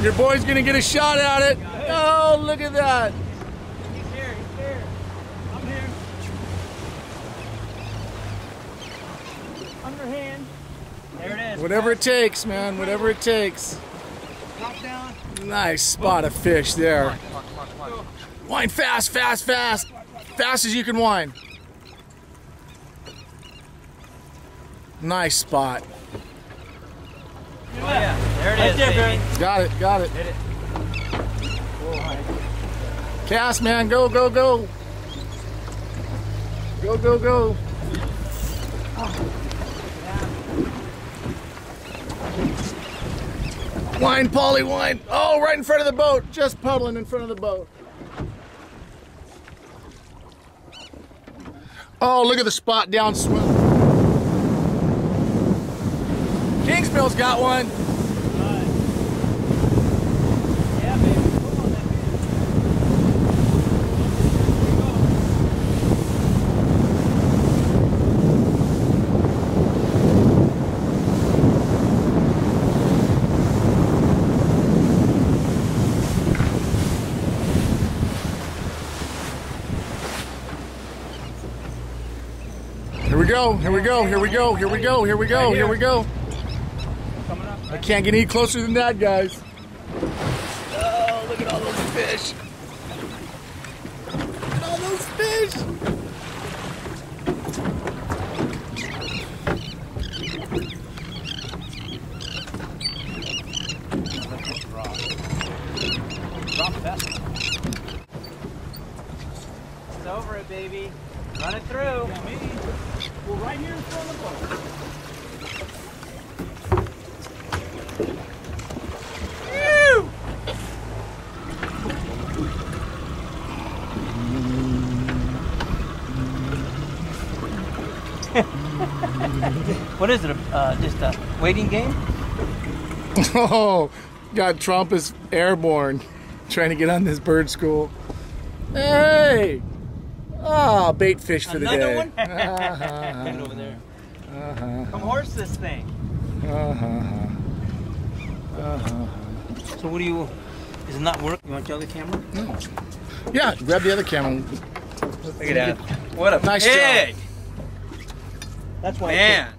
Your boy's gonna get a shot at it. Oh, look at that. He's here, he's here. I'm here. Underhand. There it is. Whatever it takes, man. Whatever it takes. Drop down. Nice spot of fish there. Come on. Whine fast, fast, fast. Fast as you can whine. Nice spot. Oh yeah, there it is, baby. Got it, got it. Hit it. Cast, man, go, go, go. Go, go, go. Whine, Polly, whine. Oh, right in front of the boat. Just puddling in front of the boat. Oh, look at the spot downswim. Kingsmill's got one. Yeah, baby. Come on, that Here we go, here we go, here we go, here we go, here we go, here we go. I can't get any closer than that, guys. Oh, look at all those fish. Look at all those fish. drop fast. It's over it, baby. Run it through. Yeah, maybe. Well, right here in front of the boat. What is it? Just a waiting game? Oh, God, Trump is airborne, trying to get on this bird school. Hey! Ah, bait fish for the day. Another one? Get over there. Come horse this thing. So what do you? Is it not working? You want the other camera? No. Yeah, grab the other camera. Look at that. What a nice pig! job. That's why. Man.